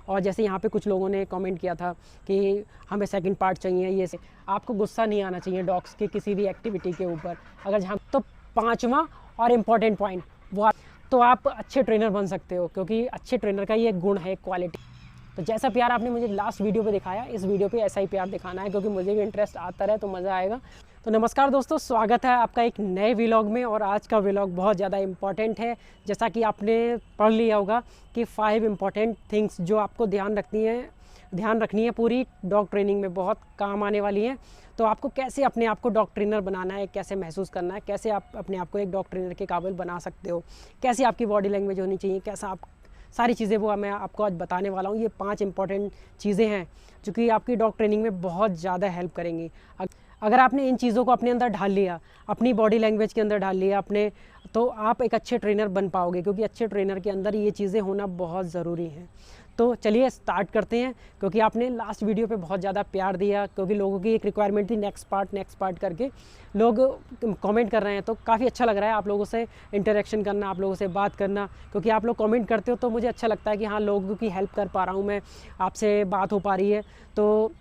और जैसे यहाँ पे कुछ लोगों ने कमेंट किया था कि हमें सेकंड पार्ट चाहिए, ये से आपको गुस्सा नहीं आना चाहिए डॉग्स की किसी भी एक्टिविटी के ऊपर। अगर जहाँ तो पाँचवा और इम्पॉर्टेंट पॉइंट वो तो आप अच्छे ट्रेनर बन सकते हो, क्योंकि अच्छे ट्रेनर का ये गुण है क्वालिटी। तो जैसा प्यार आपने मुझे लास्ट वीडियो पे दिखाया, इस वीडियो पे ऐसा ही प्यार दिखाना है, क्योंकि मुझे भी इंटरेस्ट आता रहे तो मज़ा आएगा। तो नमस्कार दोस्तों, स्वागत है आपका एक नए व्लॉग में। और आज का व्लॉग बहुत ज़्यादा इम्पॉर्टेंट है। जैसा कि आपने पढ़ लिया होगा कि 5 इम्पॉर्टेंट थिंग्स जो आपको ध्यान रखनी है पूरी डॉग ट्रेनिंग में, बहुत काम आने वाली हैं। तो आपको कैसे अपने आप को डॉग ट्रेनर बनाना है, कैसे महसूस करना है, कैसे आप अपने आप को एक डॉग ट्रेनर के काबिल बना सकते हो, कैसे आपकी बॉडी लैंग्वेज होनी चाहिए, कैसा आप सारी चीज़ें वो मैं आपको आज बताने वाला हूँ। ये 5 इंपॉर्टेंट चीज़ें हैं जो कि आपकी डॉग ट्रेनिंग में बहुत ज़्यादा हेल्प करेंगी। अगर आपने इन चीज़ों को अपने अंदर ढाल लिया, अपनी बॉडी लैंग्वेज के अंदर ढाल लिया तो आप एक अच्छे ट्रेनर बन पाओगे, क्योंकि अच्छे ट्रेनर के अंदर ये चीज़ें होना बहुत ज़रूरी है। तो चलिए स्टार्ट करते हैं, क्योंकि आपने लास्ट वीडियो पे बहुत ज़्यादा प्यार दिया, क्योंकि लोगों की एक रिक्वायरमेंट थी नेक्स्ट पार्ट करके लोग कमेंट कर रहे हैं। तो काफ़ी अच्छा लग रहा है आप लोगों से इंटरेक्शन करना, आप लोगों से बात करना, क्योंकि आप लोग कमेंट करते हो तो मुझे अच्छा लगता है कि हाँ, लोगों की हेल्प कर पा रहा हूँ मैं, आपसे बात हो पा रही है, तो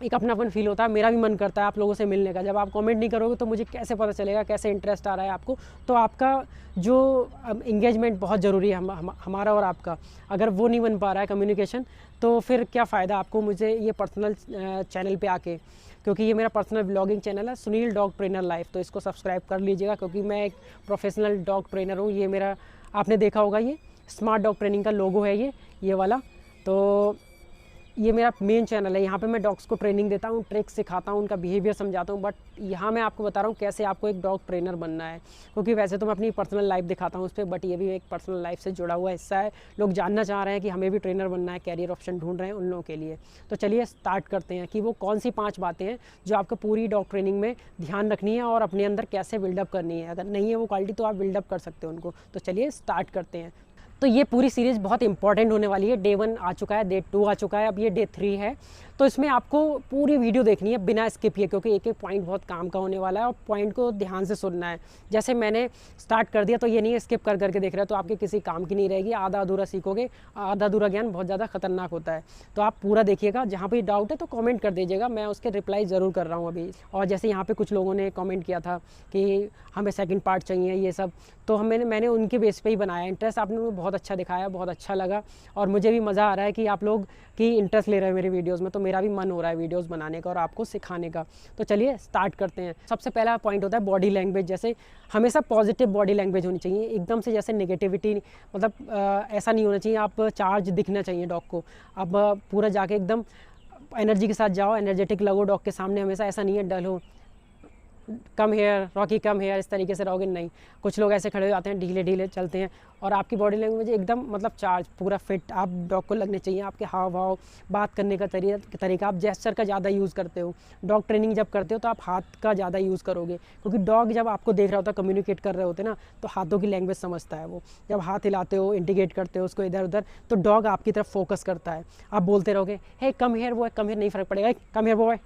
एक अपनापन फील होता है। मेरा भी मन करता है आप लोगों से मिलने का। जब आप कमेंट नहीं करोगे तो मुझे कैसे पता चलेगा कैसे इंटरेस्ट आ रहा है आपको। तो आपका जो इंगेजमेंट बहुत ज़रूरी है हमारा और आपका, अगर वो नहीं बन पा रहा है कम्युनिकेशन, तो फिर क्या फ़ायदा आपको मुझे ये पर्सनल चैनल पे आके, क्योंकि ये मेरा पर्सनल व्लॉगिंग चैनल है सुनील डॉग ट्रेनर लाइफ। तो इसको सब्सक्राइब कर लीजिएगा, क्योंकि मैं एक प्रोफेशनल डॉग ट्रेनर हूँ। ये मेरा आपने देखा होगा, ये स्मार्ट डॉग ट्रेनिंग का लोगो है ये वाला। तो ये मेरा मेन चैनल है। यहाँ पे मैं डॉग्स को ट्रेनिंग देता हूँ, ट्रिक्स सिखाता हूँ, उनका बिहेवियर समझाता हूँ। बट यहाँ मैं आपको बता रहा हूँ कैसे आपको एक डॉग ट्रेनर बनना है, क्योंकि वैसे तो मैं अपनी पर्सनल लाइफ दिखाता हूँ उस पर, बट ये भी एक पर्सनल लाइफ से जुड़ा हुआ हिस्सा है। लोग जानना चाह रहे हैं कि हमें भी ट्रेनर बनना है, कैरियर ऑप्शन ढूंढ रहे हैं उन लोगों के लिए। तो चलिए स्टार्ट करते हैं कि वो कौन सी 5 बातें हैं जो आपको पूरी डॉग ट्रेनिंग में ध्यान रखनी है और अपने अंदर कैसे बिल्डअप करनी है। अगर नहीं है वो क्वालिटी तो आप बिल्डअप कर सकते हो उनको। तो चलिए स्टार्ट करते हैं। तो ये पूरी सीरीज़ बहुत इंपॉर्टेंट होने वाली है। डे 1 आ चुका है, डे 2 आ चुका है, अब ये डे 3 है। तो इसमें आपको पूरी वीडियो देखनी है बिना स्किप किए, क्योंकि एक एक पॉइंट बहुत काम का होने वाला है और पॉइंट को ध्यान से सुनना है। जैसे मैंने स्टार्ट कर दिया तो ये नहीं है स्किप करके देख रहे हो तो आपके किसी काम की नहीं रहेगी, आधा अधूरा सीखोगे। आधा अधूरा ज्ञान बहुत ज़्यादा खतरनाक होता है। तो आप पूरा देखिएगा, जहाँ पर डाउट है तो कॉमेंट कर दीजिएगा, मैं उसके रिप्लाई ज़रूर कर रहा हूँ अभी। और जैसे यहाँ पर कुछ लोगों ने कॉमेंट किया था कि हमें सेकेंड पार्ट चाहिए ये सब, तो मैंने उनके बेस पे ही बनाया। इंटरेस्ट आपने बहुत अच्छा दिखाया, बहुत अच्छा लगा, और मुझे भी मज़ा आ रहा है कि आप लोग की इंटरेस्ट ले रहे हैं मेरी वीडियोस में। तो मेरा भी मन हो रहा है वीडियोस बनाने का और आपको सिखाने का। तो चलिए स्टार्ट करते हैं। सबसे पहला पॉइंट होता है बॉडी लैंग्वेज। जैसे हमेशा पॉजिटिव बॉडी लैंग्वेज होनी चाहिए, एकदम से जैसे नेगेटिविटी, मतलब ऐसा नहीं होना चाहिए। आप चार्ज दिखना चाहिए डॉग को, अब पूरा जाके एकदम एनर्जी के साथ जाओ, एनर्जेटिक लगो डॉग के सामने। हमेशा ऐसा नहीं है डल हो, come here Rocky come here, इस तरीके से रहोगे नहीं। कुछ लोग ऐसे खड़े हो जाते हैं, ढीले ढीले चलते हैं, और आपकी बॉडी लैंग्वेज एकदम मतलब चार्ज पूरा फिट आप डॉग को लगने चाहिए। आपके हाव भाव, बात करने का तरीका, आप जेस्चर का ज़्यादा यूज़ करते हो। डॉग ट्रेनिंग जब करते हो तो आप हाथ का ज़्यादा यूज़ करोगे, क्योंकि डॉग जब आपको देख रहा होता है, कम्युनिकेट कर रहे होते ना, तो हाथों की लैंग्वेज समझता है वो। जब हाथ हिलाते हो, इंडिकेट करते हो उसको इधर उधर, तो डॉग आपकी तरफ फोकस करता है। आप बोलते रहोगे हे कम हेयर वो है, कम हेयर, नहीं फ़र्क पड़ेगा, कम हेयर वो है,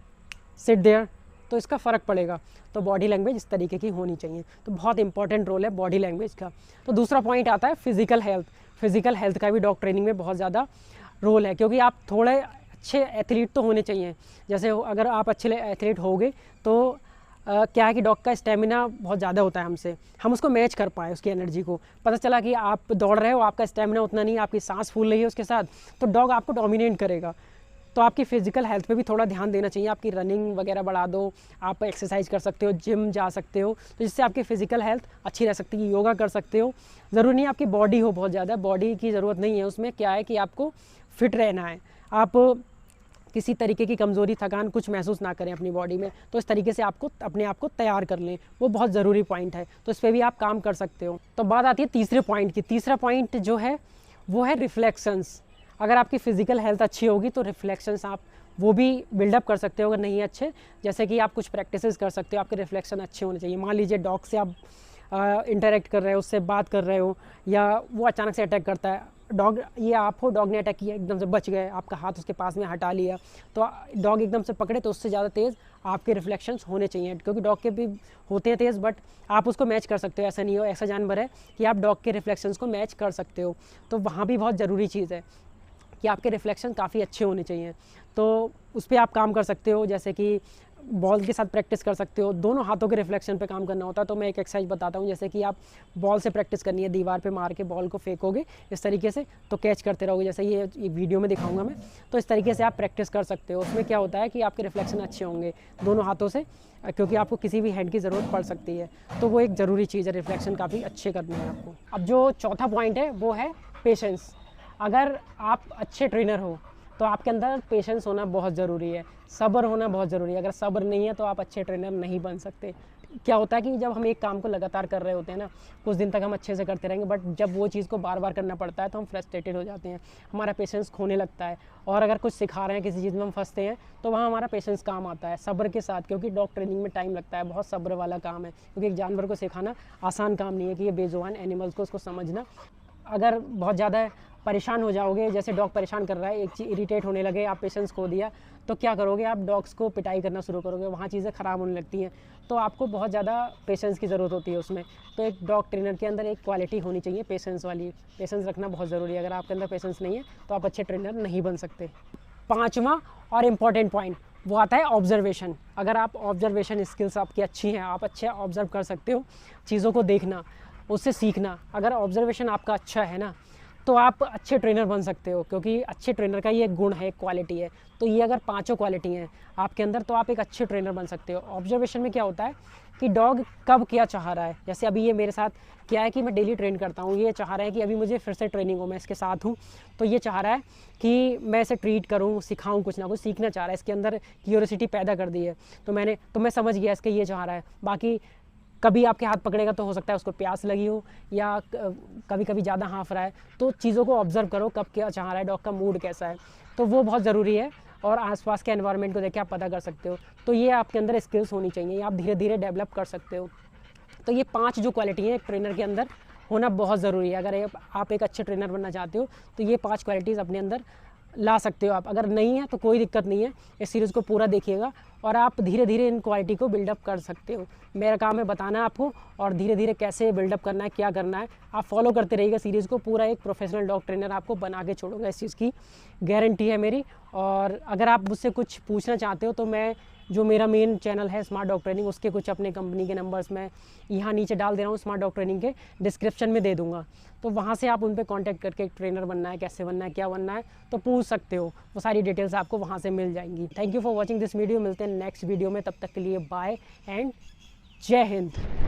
सिट देयर, तो इसका फ़र्क पड़ेगा। तो बॉडी लैंग्वेज इस तरीके की होनी चाहिए। तो बहुत इंपॉर्टेंट रोल है बॉडी लैंग्वेज का। तो दूसरा पॉइंट आता है फिजिकल हेल्थ। फिजिकल हेल्थ का भी डॉग ट्रेनिंग में बहुत ज़्यादा रोल है, क्योंकि आप थोड़े अच्छे एथलीट तो होने चाहिए। जैसे अगर आप अच्छे एथलीट होगे तो क्या है कि डॉग का स्टेमिना बहुत ज़्यादा होता है हमसे, हम उसको मैच कर पाए, उसकी एनर्जी को। पता चला कि आप दौड़ रहे हो, आपका स्टेमिना उतना नहीं, आपकी सांस फूल रही है उसके साथ, तो डॉग आपको डोमिनेट करेगा। तो आपकी फ़िज़िकल हेल्थ पे भी थोड़ा ध्यान देना चाहिए। आपकी रनिंग वगैरह बढ़ा दो, आप एक्सरसाइज कर सकते हो, जिम जा सकते हो, तो जिससे आपकी फ़िज़िकल हेल्थ अच्छी रह सकती है। योगा कर सकते हो, ज़रूरी नहीं आपकी बॉडी हो बहुत ज़्यादा, बॉडी की ज़रूरत नहीं है उसमें। क्या है कि आपको फिट रहना है, आप किसी तरीके की कमज़ोरी, थकान कुछ महसूस ना करें अपनी बॉडी में। तो इस तरीके से आपको अपने आप को तैयार कर लें, वो बहुत ज़रूरी पॉइंट है। तो इस पर भी आप काम कर सकते हो। तो बात आती है तीसरे पॉइंट की। तीसरा पॉइंट जो है वो है रिफ्लेक्शंस। अगर आपकी फ़िज़िकल हेल्थ अच्छी होगी तो रिफ्लेक्शंस आप वो भी बिल्डअप कर सकते हो। अगर नहीं अच्छे, जैसे कि आप कुछ प्रैक्टिसेस कर सकते हो, आपके रिफ्लेक्शन अच्छे होने चाहिए। मान लीजिए डॉग से आप इंटरेक्ट कर रहे हो, उससे बात कर रहे हो, या वो अचानक से अटैक करता है, डॉग, ये आप हो, डॉग ने अटैक किया, एकदम से बच गए, आपका हाथ उसके पास में हटा लिया, तो डॉग एकदम से पकड़े तो उससे ज़्यादा तेज़ आपके रिफ्लेक्शंस होने चाहिए, क्योंकि डॉग के भी होते हैं तेज़, बट आप उसको मैच कर सकते हो। ऐसा नहीं हो, ऐसा जानवर है कि आप डॉग के रिफ्लेक्शंस को मैच कर सकते हो, तो वहाँ भी बहुत ज़रूरी चीज़ है। कि आपके रिफ्लेक्शन काफ़ी अच्छे होने चाहिए। तो उस पर आप काम कर सकते हो, जैसे कि बॉल के साथ प्रैक्टिस कर सकते हो। दोनों हाथों के रिफ्लेक्शन पे काम करना होता है। तो मैं एक एक्सरसाइज बताता हूँ, जैसे कि आप बॉल से प्रैक्टिस करनी है, दीवार पे मार के बॉल को फेंकोगे इस तरीके से, तो कैच करते रहोगे, जैसे ये वीडियो में दिखाऊंगा मैं। तो इस तरीके से आप प्रैक्टिस कर सकते हो। उसमें क्या होता है कि आपके रिफ्लेक्शन अच्छे होंगे दोनों हाथों से, क्योंकि आपको किसी भी हैंड की ज़रूरत पड़ सकती है। तो वो एक ज़रूरी चीज़ है, रिफ्लेक्शन काफ़ी अच्छे करने हैं आपको। अब जो चौथा पॉइंट है वो है पेशेंस। अगर आप अच्छे ट्रेनर हो तो आपके अंदर पेशेंस होना बहुत ज़रूरी है, सब्र होना बहुत ज़रूरी है। अगर सब्र नहीं है तो आप अच्छे ट्रेनर नहीं बन सकते। क्या होता है कि जब हम एक काम को लगातार कर रहे होते हैं ना, कुछ दिन तक हम अच्छे से करते रहेंगे, बट जब वो चीज़ को बार बार करना पड़ता है तो हम फ्रस्ट्रेटेड हो जाते हैं, हमारा पेशेंस खोने लगता है। और अगर कुछ सिखा रहे हैं, किसी चीज़ में हम फंसते हैं, तो वहाँ हमारा पेशेंस काम आता है सब्र के साथ, क्योंकि डॉग ट्रेनिंग में टाइम लगता है, बहुत सब्र वाला काम है। क्योंकि एक जानवर को सिखाना आसान काम नहीं है कि ये बेजुबान एनिमल्स को उसको समझना। अगर बहुत ज़्यादा परेशान हो जाओगे, जैसे डॉग परेशान कर रहा है, एक चीज़ इरिटेट होने लगे, आप पेशेंस खो दिया, तो क्या करोगे, आप डॉग्स को पिटाई करना शुरू करोगे, वहाँ चीज़ें ख़राब होने लगती हैं। तो आपको बहुत ज़्यादा पेशेंस की ज़रूरत होती है उसमें। तो एक डॉग ट्रेनर के अंदर एक क्वालिटी होनी चाहिए पेशेंस वाली। पेशेंस रखना बहुत ज़रूरी है। अगर आपके अंदर पेशेंस नहीं है तो आप अच्छे ट्रेनर नहीं बन सकते। पाँचवा और इम्पॉर्टेंट पॉइंट वो आता है ऑब्जर्वेशन। अगर आप ऑब्जर्वेशन स्किल्स आपकी अच्छी हैं, आप अच्छे ऑब्जर्व कर सकते हो, चीज़ों को देखना, उससे सीखना, अगर ऑब्जर्वेशन आपका अच्छा है ना, तो आप अच्छे ट्रेनर बन सकते हो। क्योंकि अच्छे ट्रेनर का ये एक गुण है, एक क्वालिटी है। तो ये अगर पांचों क्वालिटी हैं आपके अंदर, तो आप एक अच्छे ट्रेनर बन सकते हो। ऑब्जर्वेशन में क्या होता है कि डॉग कब क्या चाह रहा है। जैसे अभी ये मेरे साथ क्या है कि मैं डेली ट्रेन करता हूँ, ये चाह रहा है कि अभी मुझे फिर से ट्रेनिंग हो, मैं इसके साथ हूँ, तो ये चाह रहा है कि मैं इसे ट्रीट करूँ, सिखाऊँ, कुछ ना कुछ सीखना चाह रहा है, इसके अंदर क्यूरियोसिटी पैदा कर दी है। तो मैं समझ गया इसके ये चाह रहा है। बाकी कभी आपके हाथ पकड़ेगा तो हो सकता है उसको प्यास लगी हो, या कभी कभी ज़्यादा हाँफ रहा है। तो चीज़ों को ऑब्जर्व करो, कब क्या चाह रहा है, डॉग का मूड कैसा है, तो वो बहुत ज़रूरी है। और आसपास के एनवायरनमेंट को देख के आप पता कर सकते हो। तो ये आपके अंदर स्किल्स होनी चाहिए, ये आप धीरे धीरे डेवलप कर सकते हो। तो ये 5 जो क्वालिटी है एक ट्रेनर के अंदर होना बहुत ज़रूरी है। अगर आप एक अच्छे ट्रेनर बनना चाहते हो तो ये 5 क्वालिटीज़ अपने अंदर ला सकते हो आप। अगर नहीं है तो कोई दिक्कत नहीं है, इस सीरीज़ को पूरा देखिएगा और आप धीरे धीरे इन क्वालिटी को बिल्डअप कर सकते हो। मेरा काम है बताना आपको, और धीरे धीरे कैसे बिल्डअप करना है, क्या करना है, आप फॉलो करते रहिएगा सीरीज़ को। पूरा एक प्रोफेशनल डॉग ट्रेनर आपको बना के छोड़ूंगा, इस चीज़ की गारंटी है मेरी। और अगर आप मुझसे कुछ पूछना चाहते हो तो मैं जो मेरा मेन चैनल है स्मार्ट डॉग ट्रेनिंग, उसके कुछ अपने कंपनी के नंबर्स मैं यहाँ नीचे डाल दे रहा हूँ, स्मार्ट डॉग ट्रेनिंग के डिस्क्रिप्शन में दे दूँगा। तो वहाँ से आप उन पर कॉन्टैक्ट करके ट्रेनर बनना है, कैसे बनना है, क्या बनना है, तो पूछ सकते हो। वो सारी डिटेल्स आपको वहाँ से मिल जाएंगी। Thank you for watching this video. मिलते हैं नेक्स्ट वीडियो में, तब तक के लिए बाय एंड जय हिंद।